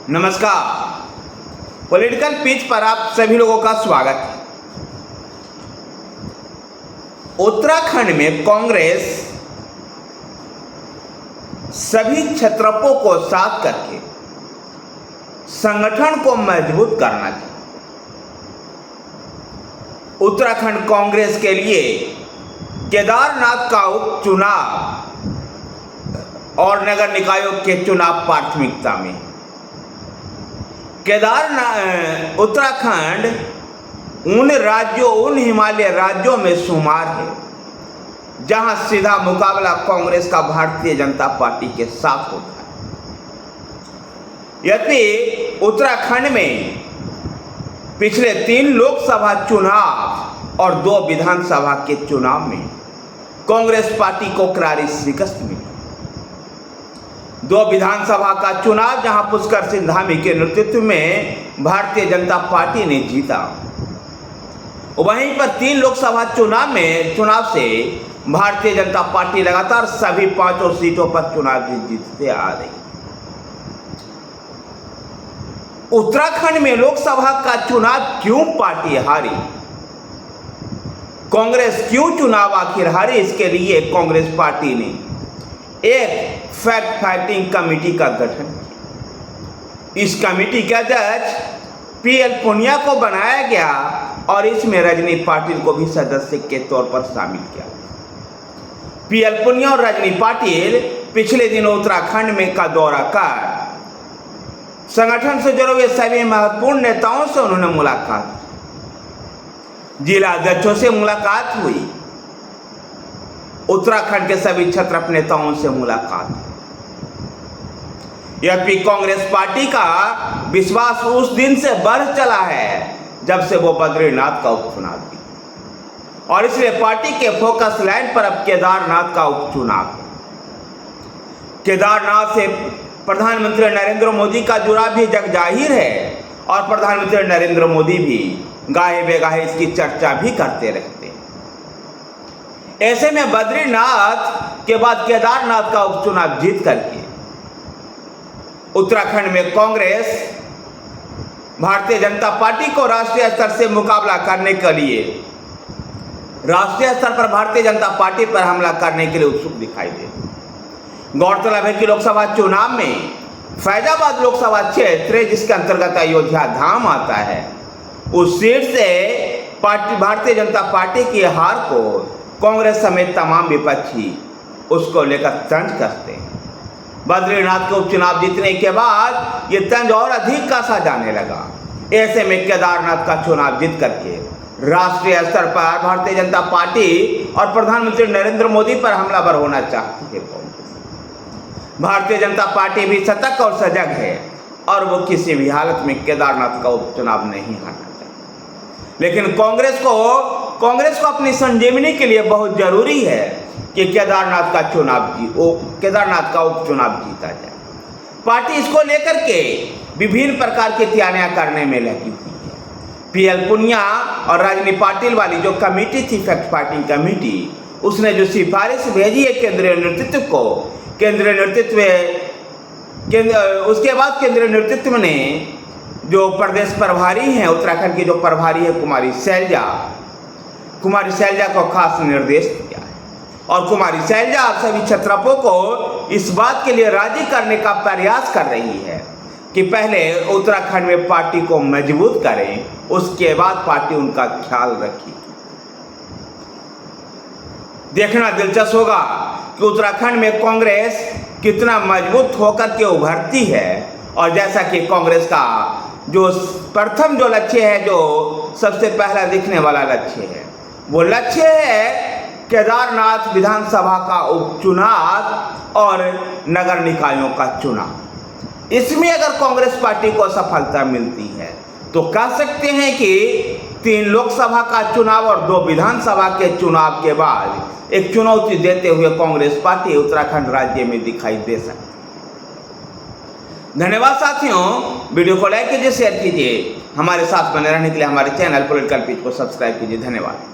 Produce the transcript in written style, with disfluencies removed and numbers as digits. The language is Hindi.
नमस्कार। पॉलिटिकल पिच पर आप सभी लोगों का स्वागत है। उत्तराखंड में कांग्रेस सभी क्षत्रपों को साथ करके संगठन को मजबूत करना चाहिए। उत्तराखंड कांग्रेस के लिए केदारनाथ का उपचुनाव और नगर निकायों के चुनाव प्राथमिकता में। उत्तराखंड उन हिमालय राज्यों में शुमार है जहां सीधा मुकाबला कांग्रेस का भारतीय जनता पार्टी के साथ होता है। यद्यपि उत्तराखंड में पिछले 3 लोकसभा चुनाव और 2 विधानसभा के चुनाव में कांग्रेस पार्टी को करारी शिकस्त मिली। 2 विधानसभा का चुनाव जहां पुष्कर सिंह धामी के नेतृत्व में भारतीय जनता पार्टी ने जीता, वहीं पर 3 लोकसभा चुनाव से भारतीय जनता पार्टी लगातार सभी 5 सीटों पर चुनाव जीतते आ रही। उत्तराखंड में लोकसभा का चुनाव क्यों पार्टी हारी, कांग्रेस क्यों चुनाव आखिर हारी, इसके लिए कांग्रेस पार्टी ने एक फैक्ट फाइंडिंग कमेटी का गठन किया। इस कमेटी के अध्यक्ष PL पुनिया को बनाया गया और इसमें रजनी पाटिल को भी सदस्य के तौर पर शामिल किया। PL पुनिया और रजनी पाटिल पिछले दिनों उत्तराखंड में का दौरा कर संगठन से जुड़े हुए सभी महत्वपूर्ण नेताओं से उन्होंने मुलाकात की। जिला अध्यक्षों से मुलाकात हुई, उत्तराखंड के सभी क्षत्रप नेताओं से मुलाकात। यद्यपि कांग्रेस पार्टी का विश्वास उस दिन से बढ़ चला है जब से वो बद्रीनाथ का उपचुनाव जीती, और इसलिए पार्टी के फोकस लाइन पर अब केदारनाथ का उपचुनाव है। केदारनाथ से प्रधानमंत्री नरेंद्र मोदी का जुड़ाव भी जग जाहिर है और प्रधानमंत्री नरेंद्र मोदी भी गाहे बेगाहे इसकी चर्चा भी करते रहते हैं। ऐसे में बद्रीनाथ के बाद केदारनाथ का उपचुनाव जीत करके उत्तराखंड में कांग्रेस भारतीय जनता पार्टी को राष्ट्रीय स्तर से मुकाबला करने के लिए, राष्ट्रीय स्तर पर भारतीय जनता पार्टी पर हमला करने के लिए उत्सुक दिखाई दे। गौरतलब है कि लोकसभा चुनाव में फैजाबाद लोकसभा क्षेत्र, जिसके अंतर्गत अयोध्या धाम आता है, उस सीट से भारतीय जनता पार्टी की हार को कांग्रेस समेत तमाम विपक्षी उसको लेकर तंज कसते हैं। बद्रीनाथ के उपचुनाव जीतने के बाद ये तंज और अधिक कसा जाने लगा। ऐसे में केदारनाथ का चुनाव जीत करके राष्ट्रीय स्तर पर भारतीय जनता पार्टी और प्रधानमंत्री नरेंद्र मोदी पर हमलावर होना चाहती है कांग्रेस। भारतीय जनता पार्टी भी सतर्क और सजग है और वो किसी भी हालत में केदारनाथ का उपचुनाव नहीं हारना चाहती। लेकिन कांग्रेस को अपनी संजीवनी के लिए बहुत जरूरी है कि केदारनाथ का उपचुनाव जीता जाए। पार्टी इसको लेकर के विभिन्न प्रकार की तैयारियां करने में लगी हुई है। PL पुनिया और रजनी पाटिल वाली जो कमेटी थी, फैक्ट फाइंडिंग कमेटी, उसने जो सिफारिश भेजी है केंद्रीय नेतृत्व को, उसके बाद केंद्रीय नेतृत्व ने जो प्रदेश प्रभारी हैं, उत्तराखंड की जो प्रभारी है कुमारी शैलजा को खास निर्देश दिया है और कुमारी शैलजा सभी क्षत्रपों को इस बात के लिए राजी करने का प्रयास कर रही है कि पहले उत्तराखंड में पार्टी को मजबूत करें, उसके बाद पार्टी उनका ख्याल रखेगी। देखना दिलचस्प होगा कि उत्तराखंड में कांग्रेस कितना मजबूत होकर के उभरती है। और जैसा कि कांग्रेस का जो प्रथम जो लक्ष्य है, जो सबसे पहला दिखने वाला लक्ष्य है, वो लक्ष्य है केदारनाथ विधानसभा का उपचुनाव और नगर निकायों का चुनाव। इसमें अगर कांग्रेस पार्टी को सफलता मिलती है तो कह सकते हैं कि 3 लोकसभा का चुनाव और 2 विधानसभा के चुनाव के बाद एक चुनौती देते हुए कांग्रेस पार्टी उत्तराखंड राज्य में दिखाई दे सकती है। धन्यवाद साथियों, वीडियो को लाइक कीजिए, शेयर कीजिए। हमारे साथ बने रहने के लिए हमारे चैनल पॉलिटिकल पिच को सब्सक्राइब कीजिए। धन्यवाद।